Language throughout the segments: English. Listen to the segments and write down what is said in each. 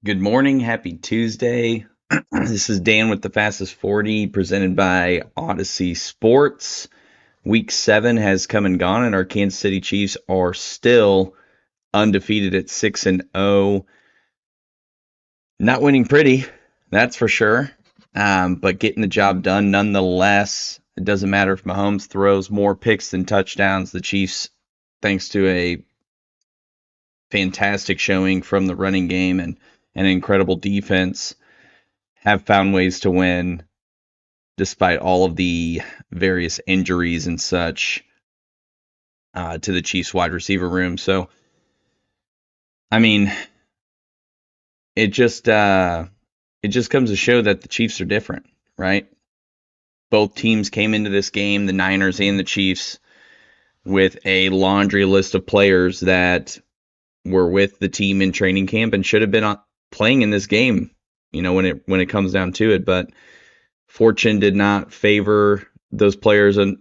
Good morning. Happy Tuesday. This is Dan with the Fastest 40 presented by Odyssey Sports. Week 7 has come and gone, and our Kansas City Chiefs are still undefeated at 6-0. Not winning pretty, that's for sure, but getting the job done nonetheless. It doesn't matter if Mahomes throws more picks than touchdowns. The Chiefs, thanks to a fantastic showing from the running game and an incredible defense, have found ways to win despite all of the various injuries and such to the Chiefs wide receiver room. So, I mean, it just comes to show that the Chiefs are different, right? Both teams came into this game, the Niners and the Chiefs, with a laundry list of players that were with the team in training camp and should have been playing in this game, when it comes down to it. But fortune did not favor those players, and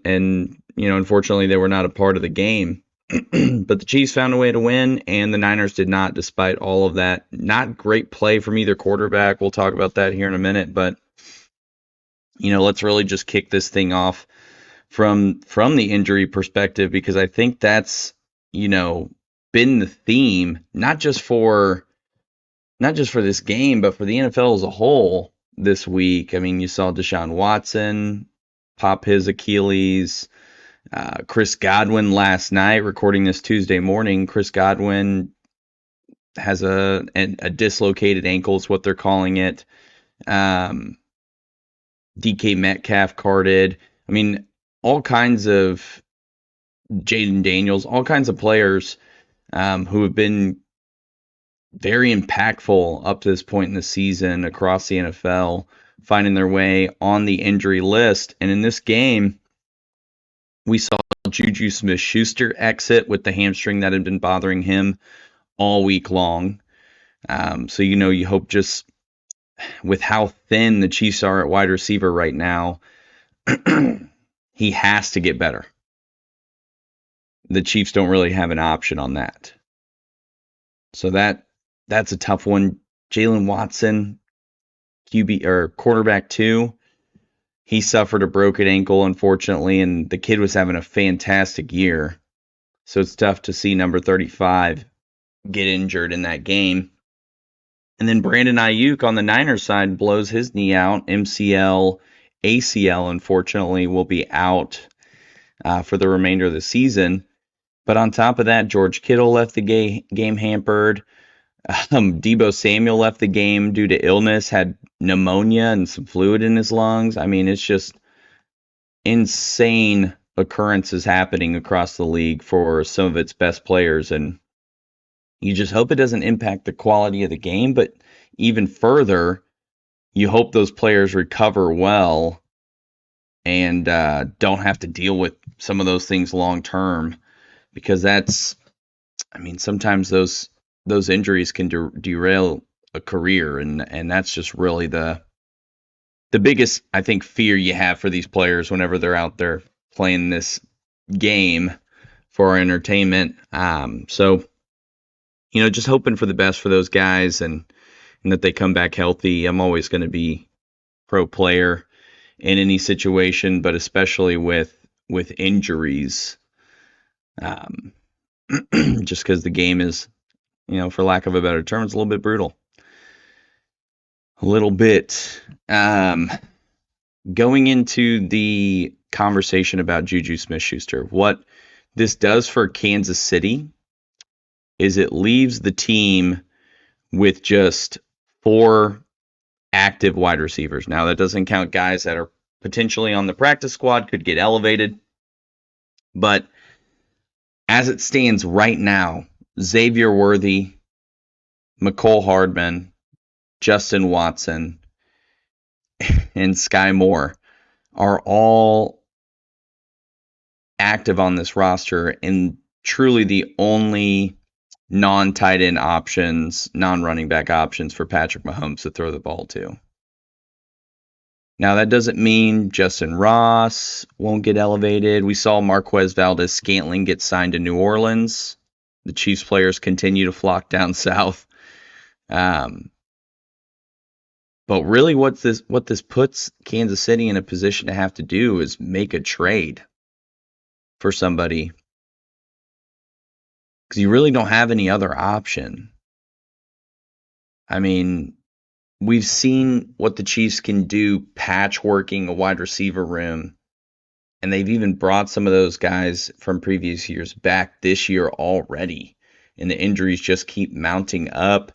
unfortunately, they were not a part of the game. But the Chiefs found a way to win, and the Niners did not, despite all of that. Not great play from either quarterback. We'll talk about that here in a minute, but let's really just kick this thing off from the injury perspective, because I think that's been the theme, not just for this game, but for the NFL as a whole this week. I mean, you saw Deshaun Watson pop his Achilles. Chris Godwin last night, recording this Tuesday morning, Chris Godwin has a dislocated ankle is what they're calling it. DK Metcalf carded. I mean, all kinds of Jaden Daniels, all kinds of players who have been very impactful up to this point in the season across the NFL, finding their way on the injury list. And in this game, we saw Juju Smith-Schuster exit with the hamstring that had been bothering him all week long. So, you hope, just with how thin the Chiefs are at wide receiver right now, he has to get better. The Chiefs don't really have an option on that. So that's a tough one. Jalen Watson, QB or quarterback 2, he suffered a broken ankle, unfortunately, and the kid was having a fantastic year. So it's tough to see number 35 get injured in that game. And then Brandon Ayuk on the Niners side blows his knee out. MCL, ACL, unfortunately, will be out for the remainder of the season. But on top of that, George Kittle left the game hampered. Deebo Samuel left the game due to illness, had pneumonia and some fluid in his lungs. I mean, it's just insane occurrences happening across the league for some of its best players. And you just hope it doesn't impact the quality of the game. But even further, you hope those players recover well and don't have to deal with some of those things long term. Because sometimes those injuries can derail a career, and that's just really the biggest, I think, fear you have for these players whenever they're out there playing this game for our entertainment. So, just hoping for the best for those guys and that they come back healthy. I'm always going to be pro player in any situation, but especially with injuries. Just because the game is, for lack of a better term, it's a little bit brutal. A little bit. Going into the conversation about Juju Smith-Schuster, what this does for Kansas City is it leaves the team with just 4 active wide receivers. Now, that doesn't count guys that are potentially on the practice squad, could get elevated. But as it stands right now, Xavier Worthy, McCole Hardman, Justin Watson, and Sky Moore are all active on this roster, and truly the only non-tight end options, non-running back options for Patrick Mahomes to throw the ball to. Now, that doesn't mean Justin Ross won't get elevated. We saw Marquez Valdes-Scantling get signed to New Orleans. The Chiefs players continue to flock down south. But really, what this puts Kansas City in a position to have to do is make a trade for somebody because you really don't have any other option. I mean, we've seen what the Chiefs can do patchworking a wide receiver room, and they've even brought some of those guys from previous years back this year already. And the injuries just keep mounting up.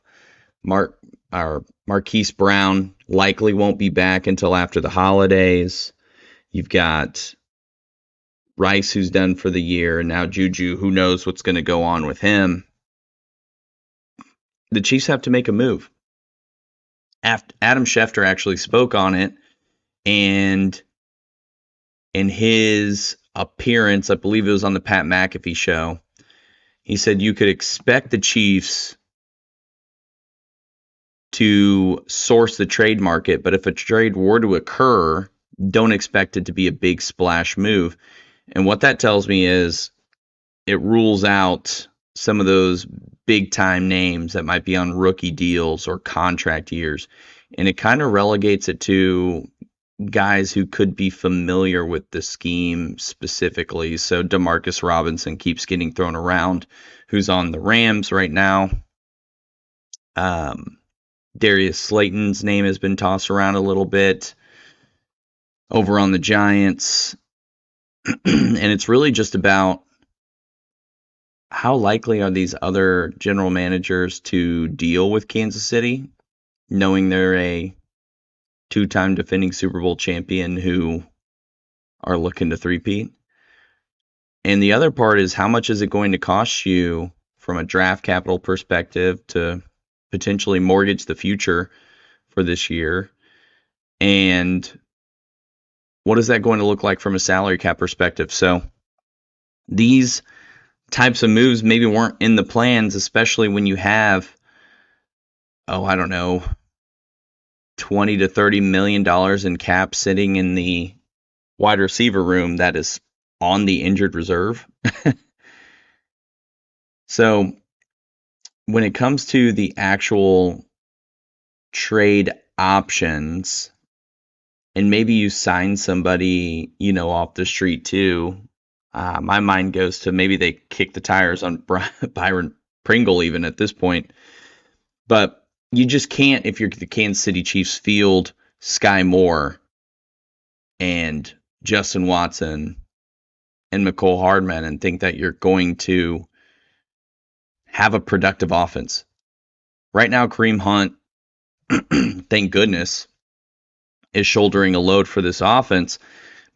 Mark our Marquise Brown likely won't be back until after the holidays. You've got Rice, who's done for the year, and now Juju, who knows what's going to go on with him. The Chiefs have to make a move. Adam Schefter actually spoke on it, and in his appearance, I believe it was on the Pat McAfee show, he said you could expect the Chiefs to source the trade market, but if a trade were to occur, don't expect it to be a big splash move. And what that tells me is it rules out some of those big time names that might be on rookie deals or contract years. And it kind of relegates it to guys who could be familiar with the scheme specifically. So Demarcus Robinson keeps getting thrown around, who's on the Rams right now. Darius Slayton's name has been tossed around a little bit over on the Giants. And it's really just about how likely are these other general managers to deal with Kansas City, knowing they're a two-time defending Super Bowl champion who are looking to three-peat? And the other part is how much is it going to cost you from a draft capital perspective to potentially mortgage the future for this year? And what is that going to look like from a salary cap perspective? So these types of moves maybe weren't in the plans, especially when you have, I don't know, 20 to 30 million dollars in cap sitting in the wide receiver room that is on the injured reserve. So when it comes to the actual trade options, and maybe you sign somebody, off the street too. My mind goes to maybe they kick the tires on Byron Pringle even at this point. But you just can't, if you're the Kansas City Chiefs, field Sky Moore and Justin Watson and McCole Hardman and think that you're going to have a productive offense. Right now, Kareem Hunt, thank goodness, is shouldering a load for this offense,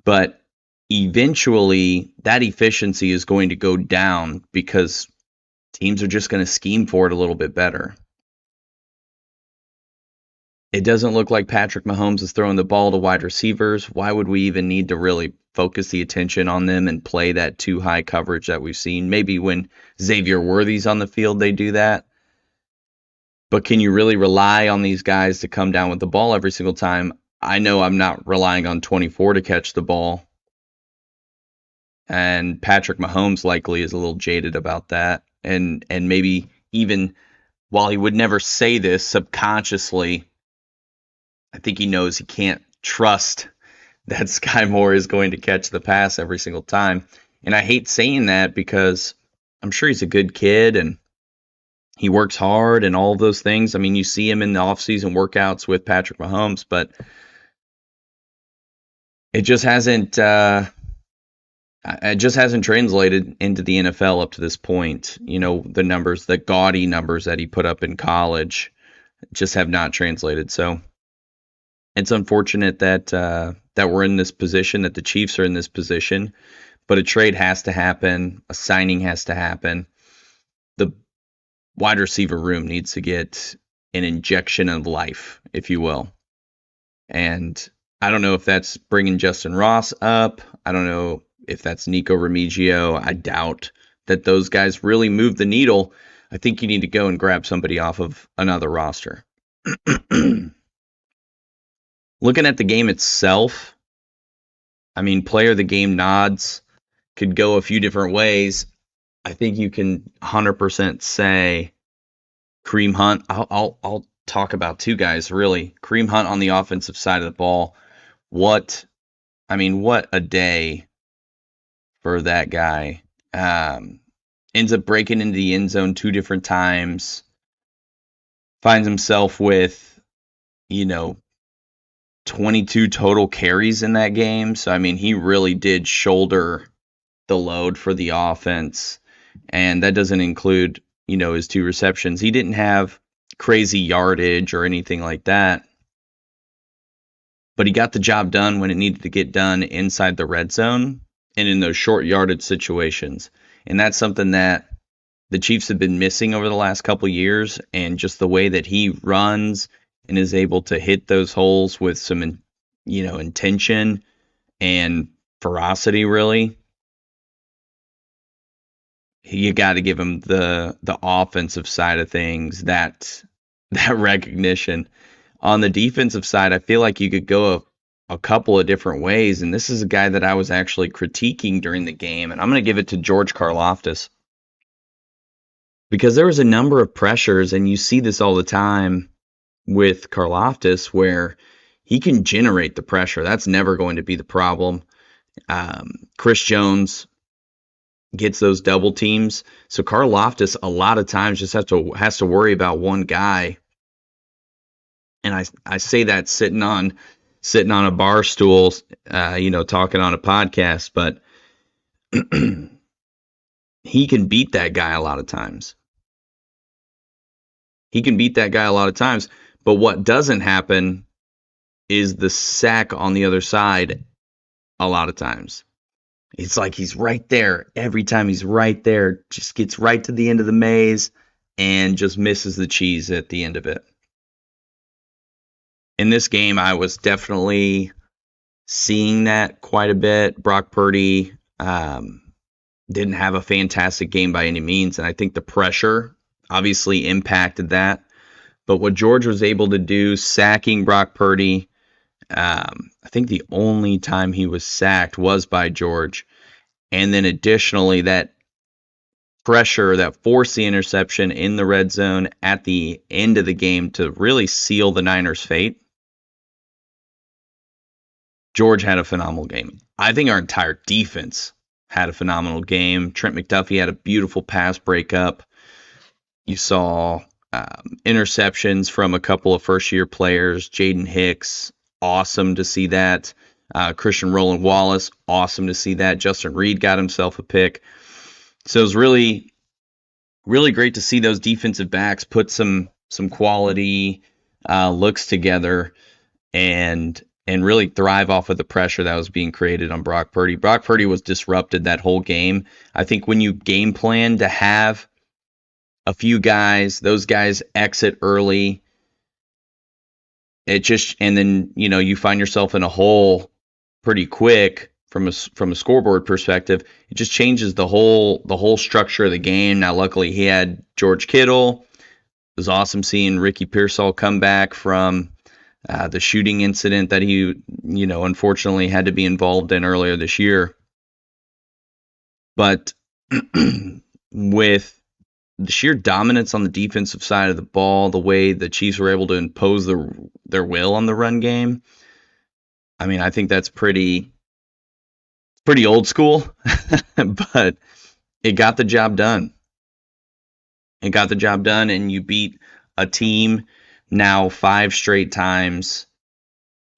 but eventually that efficiency is going to go down because teams are just going to scheme for it a little bit better. It doesn't look like Patrick Mahomes is throwing the ball to wide receivers. Why would we even need to really focus the attention on them and play that too high coverage that we've seen? Maybe when Xavier Worthy's on the field, they do that. But can you really rely on these guys to come down with the ball every single time? I know I'm not relying on 24 to catch the ball. And Patrick Mahomes likely is a little jaded about that. And maybe even while he would never say this subconsciously, I think he knows he can't trust that Sky Moore is going to catch the pass every single time. And I hate saying that because I'm sure he's a good kid and he works hard and all of those things. I mean, you see him in the offseason workouts with Patrick Mahomes, but it just hasn't translated into the NFL up to this point. The numbers, the gaudy numbers that he put up in college just have not translated. So it's unfortunate that we're in this position, that the Chiefs are in this position, but a trade has to happen. A signing has to happen. The wide receiver room needs to get an injection of life, if you will. And I don't know if that's bringing Justin Ross up. I don't know if that's Nico Remigio. I doubt that those guys really move the needle. I think you need to go and grab somebody off of another roster. Looking at the game itself, I mean, player of the game nods could go a few different ways. I think you can 100% say Kareem Hunt. I'll talk about two guys really. Kareem Hunt on the offensive side of the ball. What what a day for that guy. Um, Ends up breaking into the end zone two different times. Finds himself with, you know, 22 total carries in that game. So, I mean, he really did shoulder the load for the offense. And that doesn't include, his two receptions. He didn't have crazy yardage or anything like that, but he got the job done when it needed to get done inside the red zone and in those short yardage situations. And that's something that the Chiefs have been missing over the last couple years, and just the way that he runs and is able to hit those holes with some, intention and ferocity, really. You got to give him the offensive side of things, that recognition. On the defensive side, I feel like you could go a couple of different ways, and this is a guy that I was actually critiquing during the game, and I'm going to give it to George Karlaftis, because there was a number of pressures, and you see this all the time with Karlaftis, where he can generate the pressure. That's never going to be the problem. Chris Jones gets those double teams, so Karlaftis a lot of times just has to worry about one guy. And I say that sitting on a bar stool, talking on a podcast, but he can beat that guy a lot of times. But what doesn't happen is the sack on the other side a lot of times. It's like he's right there. Every time he's right there, just gets right to the end of the maze and just misses the cheese at the end of it. In this game, I was definitely seeing that quite a bit. Brock Purdy didn't have a fantastic game by any means, and I think the pressure obviously impacted that. But what George was able to do, sacking Brock Purdy, I think the only time he was sacked was by George. And then additionally, that pressure that forced the interception in the red zone at the end of the game to really seal the Niners' fate. George had a phenomenal game. I think our entire defense had a phenomenal game. Trent McDuffie had a beautiful pass breakup. You saw interceptions from a couple of first-year players. Jaden Hicks, awesome to see that. Christian Roland Wallace, awesome to see that. Justin Reed got himself a pick. So it was really, really great to see those defensive backs put some quality looks together and really thrive off of the pressure that was being created on Brock Purdy. Brock Purdy was disrupted that whole game. I think when you game plan to have a few guys, those guys exit early, and then, you find yourself in a hole pretty quick from a scoreboard perspective. It just changes the whole structure of the game. Now, luckily, he had George Kittle. It was awesome seeing Ricky Pearsall come back from the shooting incident that he, unfortunately had to be involved in earlier this year. But with the sheer dominance on the defensive side of the ball, the way the Chiefs were able to impose their will on the run game, I mean, I think that's pretty old school, but it got the job done. And you beat a team now 5 straight times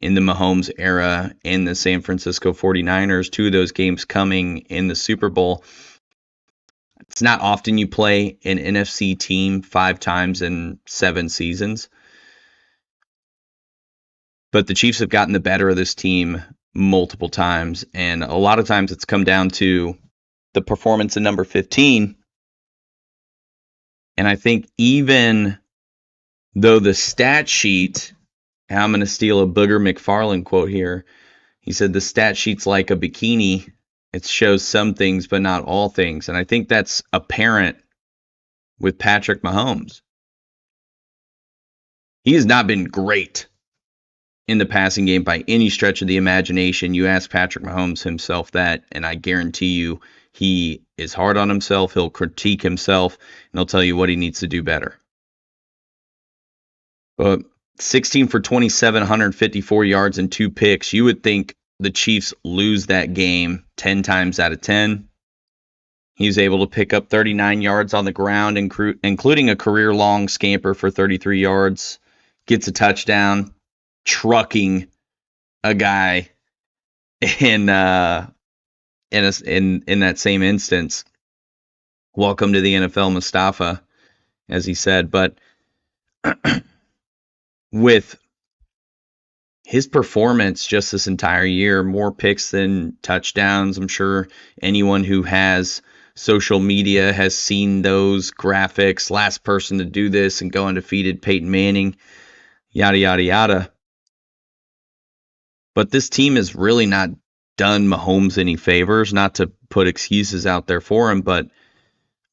in the Mahomes era in the San Francisco 49ers, 2 of those games coming in the Super Bowl. It's not often you play an NFC team 5 times in 7 seasons. But the Chiefs have gotten the better of this team multiple times, and a lot of times it's come down to the performance in number 15. And I think even though the stat sheet, and I'm going to steal a Booger McFarland quote here, he said the stat sheet's like a bikini. It shows some things, but not all things. And I think that's apparent with Patrick Mahomes. He has not been great in the passing game by any stretch of the imagination. You ask Patrick Mahomes himself that, and I guarantee you he is hard on himself. He'll critique himself, and he'll tell you what he needs to do better. But 16 for 27, 154 yards and 2 picks. You would think the Chiefs lose that game 10 times out of 10. He was able to pick up 39 yards on the ground, including a career-long scamper for 33 yards. Gets a touchdown, trucking a guy in in that same instance. Welcome to the NFL, Mustafa, as he said. But with his performance just this entire year, more picks than touchdowns. I'm sure anyone who has social media has seen those graphics. Last person to do this and go undefeated, Peyton Manning, yada, yada, yada. But this team has really not done Mahomes any favors, not to put excuses out there for him, but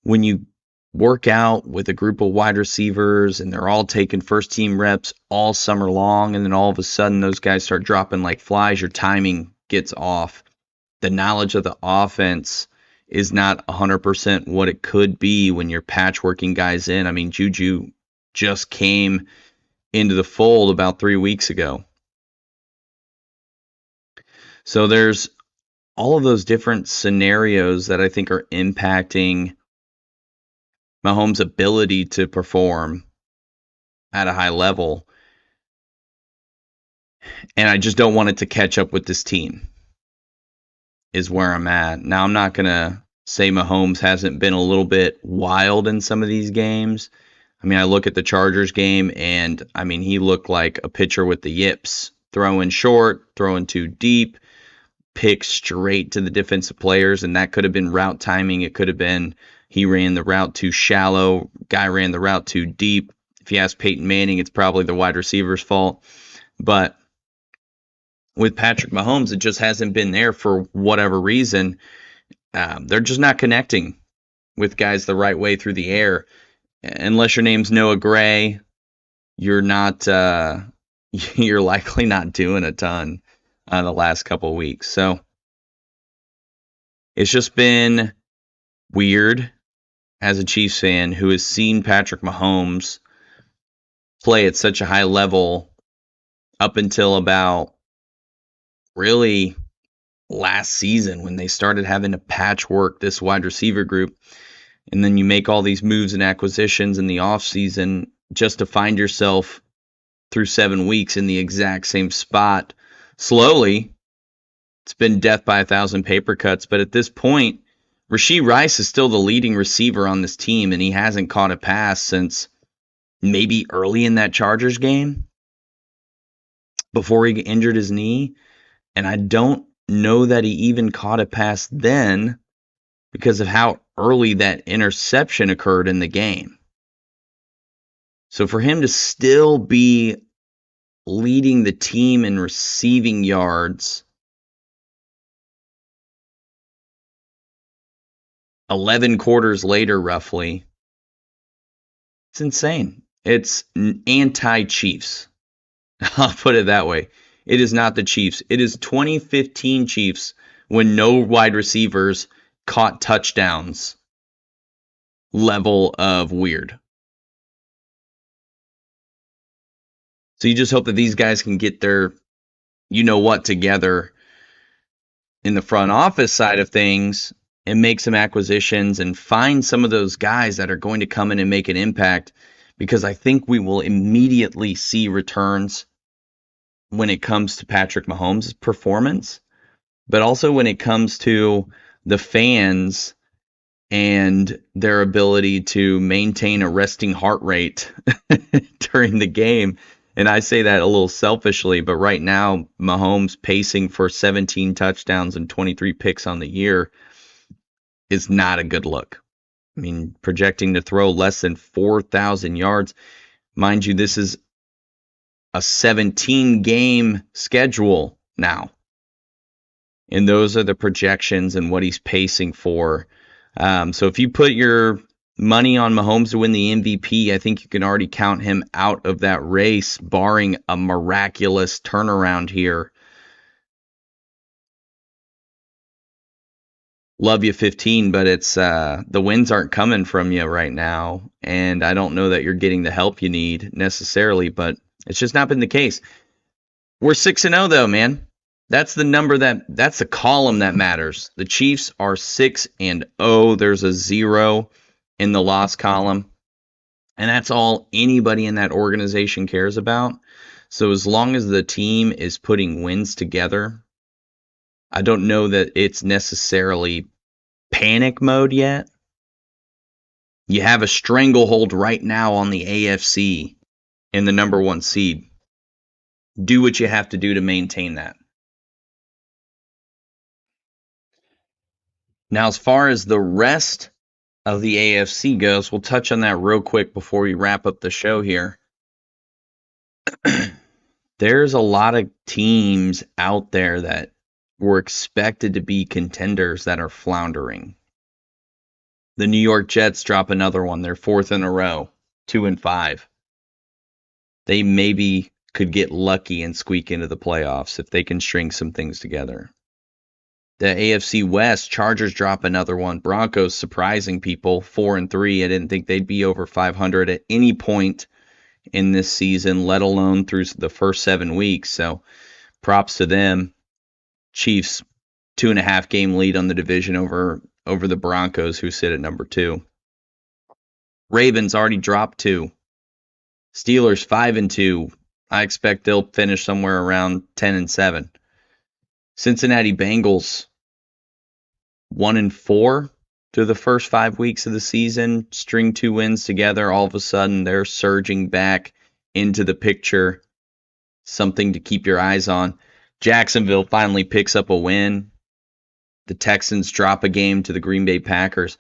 when you work out with a group of wide receivers and they're all taking first team reps all summer long, and then all of a sudden those guys start dropping like flies, your timing gets off. The knowledge of the offense is not 100% what it could be when you're patchworking guys in. I mean, Juju just came into the fold about 3 weeks ago. So there's all of those different scenarios that I think are impacting Mahomes' ability to perform at a high level. And I just don't want it to catch up with this team, is where I'm at. Now, I'm not going to say Mahomes hasn't been a little bit wild in some of these games. I mean, I look at the Chargers game, and I mean, he looked like a pitcher with the yips, throwing short, throwing too deep, pick straight to the defensive players, and that could have been route timing. It could have been he ran the route too shallow, guy ran the route too deep. If you ask Peyton Manning, it's probably the wide receiver's fault. But with Patrick Mahomes, it just hasn't been there for whatever reason. They're just not connecting with guys the right way through the air. Unless your name's Noah Gray, you're not. You're likely not doing a ton the last couple of weeks. So it's just been weird as a Chiefs fan who has seen Patrick Mahomes play at such a high level up until about really last season when they started having to patchwork this wide receiver group. And then you make all these moves and acquisitions in the offseason just to find yourself through 7 weeks in the exact same spot. Slowly, it's been death by 1,000 paper cuts. But at this point, Rashee Rice is still the leading receiver on this team, and he hasn't caught a pass since maybe early in that Chargers game before he injured his knee. And I don't know that he even caught a pass then because of how early that interception occurred in the game. So for him to still be leading the team in receiving yards 11 quarters later, roughly, it's insane. It's anti-Chiefs. I'll put it that way. It is not the Chiefs. It is 2015 Chiefs when no wide receivers caught touchdowns level of weird. So you just hope that these guys can get their you-know-what together in the front office side of things and make some acquisitions and find some of those guys that are going to come in and make an impact, because I think we will immediately see returns when it comes to Patrick Mahomes' performance, but also when it comes to the fans and their ability to maintain a resting heart rate during the game. And I say that a little selfishly, but right now, Mahomes pacing for 17 touchdowns and 23 picks on the year is not a good look. I mean, projecting to throw less than 4,000 yards. Mind you, this is a 17-game schedule now. And those are the projections and what he's pacing for. So if you put your money on Mahomes to win the MVP, I think you can already count him out of that race, barring a miraculous turnaround here. love you 15, but it's the wins aren't coming from you right now, and I don't know that you're getting the help you need necessarily, but it's just not been the case. We're 6-0 though, man. That's the number that's the column that matters. The Chiefs are 6-0. There's a 0 in the loss column, and that's all anybody in that organization cares about. So as long as the team is putting wins together, I don't know that it's necessarily panic mode yet. You have a stranglehold right now on the AFC in the number 1 seed. Do what you have to do to maintain that. Now, as far as the rest of the AFC goes, we'll touch on that real quick before we wrap up the show here. There's a lot of teams out there that were expected to be contenders that are floundering. The New York Jets drop another one. They're 4th in a row, 2-5. They maybe could get lucky and squeak into the playoffs if they can string some things together. The AFC West, Chargers drop another one. Broncos surprising people, 4-3. I didn't think they'd be over 500 at any point in this season, let alone through the first 7 weeks. So props to them. Chiefs 2.5 game lead on the division over the Broncos, who sit at number 2. Ravens already dropped 2. Steelers 5-2. I expect they'll finish somewhere around 10-7. Cincinnati Bengals 1-4 through the first 5 weeks of the season. String 2 wins together. All of a sudden, they're surging back into the picture. Something to keep your eyes on. Jacksonville finally picks up a win. The Texans drop a game to the Green Bay Packers.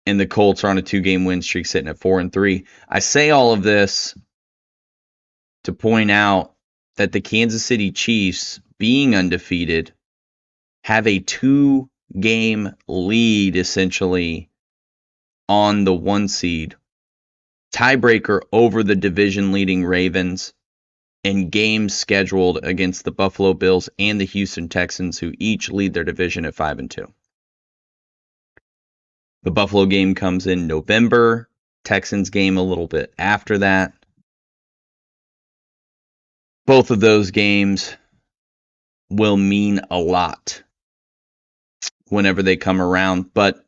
And the Colts are on a 2-game win streak sitting at 4-3. I say all of this to point out that the Kansas City Chiefs, being undefeated, have a 2-game lead essentially on the 1 seed. Tiebreaker over the division leading Ravens, and games scheduled against the Buffalo Bills and the Houston Texans, who each lead their division at 5-2. The Buffalo game comes in November. Texans game a little bit after that. Both of those games will mean a lot whenever they come around. But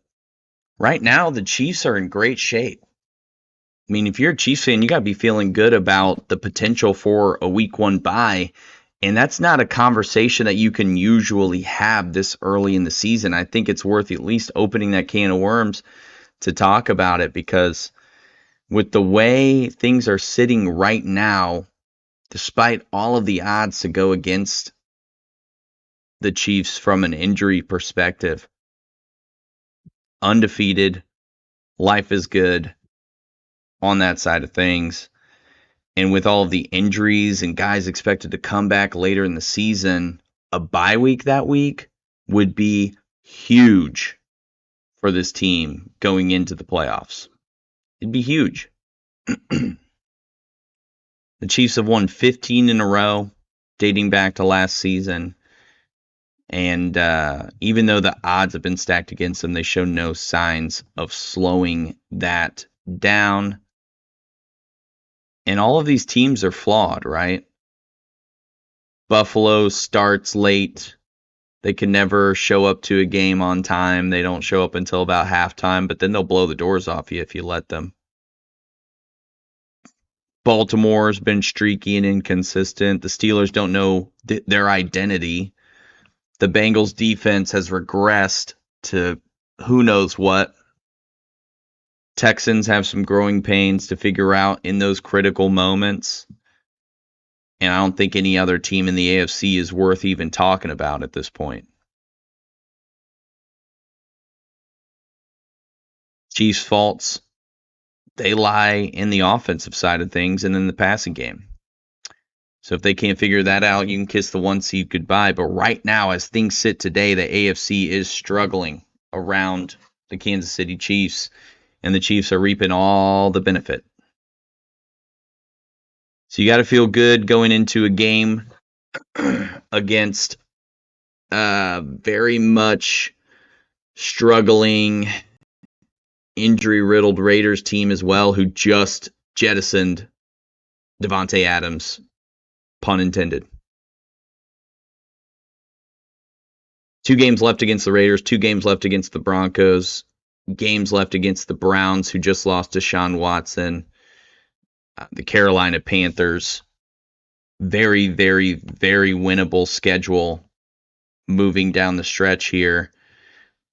right now, the Chiefs are in great shape. I mean, if you're a Chiefs fan, you got to be feeling good about the potential for a week 1 bye. And that's not a conversation that you can usually have this early in the season. I think it's worth at least opening that can of worms to talk about it, because with the way things are sitting right now, despite all of the odds to go against the Chiefs from an injury perspective, undefeated, life is good on that side of things. And with all of the injuries and guys expected to come back later in the season, a bye week that week would be huge for this team going into the playoffs. It'd be huge. The Chiefs have won 15 in a row, dating back to last season. And even though the odds have been stacked against them, they show no signs of slowing that down. And all of these teams are flawed, right? Buffalo starts late. They can never show up to a game on time. They don't show up until about halftime, but then they'll blow the doors off you if you let them. Baltimore's been streaky and inconsistent. The Steelers don't know their identity. The Bengals defense has regressed to who knows what. Texans have some growing pains to figure out in those critical moments. And I don't think any other team in the AFC is worth even talking about at this point. Chiefs' faults, they lie in the offensive side of things and in the passing game. So if they can't figure that out, you can kiss the 1 seed goodbye. But right now, as things sit today, the AFC is struggling around the Kansas City Chiefs, and the Chiefs are reaping all the benefit. So you got to feel good going into a game against very much struggling, injury-riddled Raiders team as well, who just jettisoned Devontae Adams, pun intended. 2 games left against the Raiders, 2 games left against the Broncos, games left against the Browns, who just lost to Deshaun Watson, the Carolina Panthers. Very, very, very winnable schedule moving down the stretch here,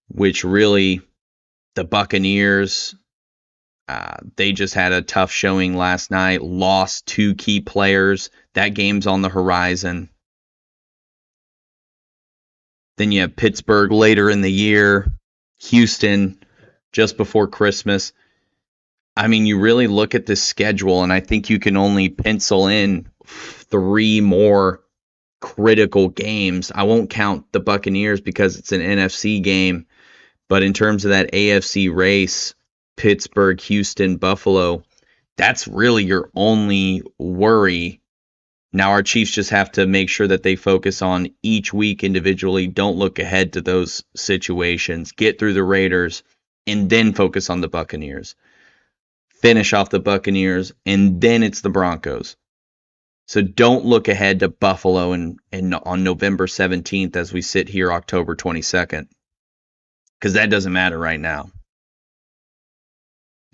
which really, the Buccaneers, they just had a tough showing last night, lost 2 key players. That game's on the horizon. Then you have Pittsburgh later in the year, Houston just before Christmas. I mean, you really look at this schedule, and I think you can only pencil in 3 more critical games. I won't count the Buccaneers because it's an NFC game, but in terms of that AFC race, Pittsburgh, Houston, Buffalo, that's really your only worry. Now our Chiefs just have to make sure that they focus on each week individually. Don't look ahead to those situations. Get through the Raiders and then focus on the Buccaneers. Finish off the Buccaneers, and then it's the Broncos. So don't look ahead to Buffalo and on November 17th as we sit here October 22nd, because that doesn't matter right now.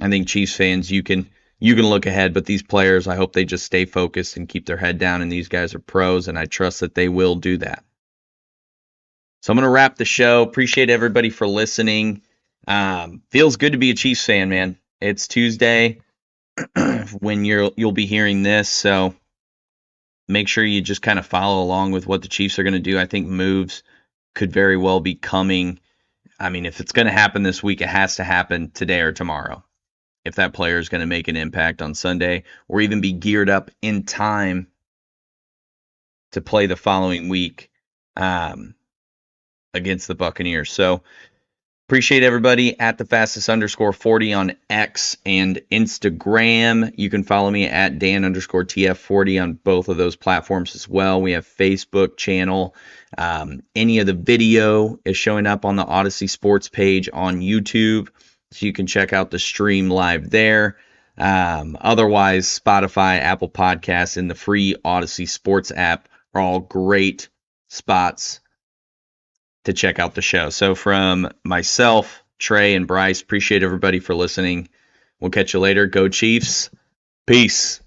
I think Chiefs fans, you can look ahead, but these players, I hope they just stay focused and keep their head down, and these guys are pros, and I trust that they will do that. So I'm going to wrap the show. Appreciate everybody for listening. Feels good to be a Chiefs fan, man. It's Tuesday when you'll be hearing this, so make sure you just kind of follow along with what the Chiefs are going to do. I think moves could very well be coming. I mean, if it's going to happen this week, it has to happen today or tomorrow. If that player is going to make an impact on Sunday or even be geared up in time to play the following week against the Buccaneers. So appreciate everybody at the fastest_40 on X and Instagram. You can follow me at Dan_TF40 on both of those platforms as well. We have Facebook channel. Any of the video is showing up on the Odyssey Sports page on YouTube, so you can check out the stream live there. Otherwise, Spotify, Apple Podcasts, and the free Odyssey Sports app are all great spots to check out the show. So from myself, Trey, and Bryce, appreciate everybody for listening. We'll catch you later. Go Chiefs. Peace.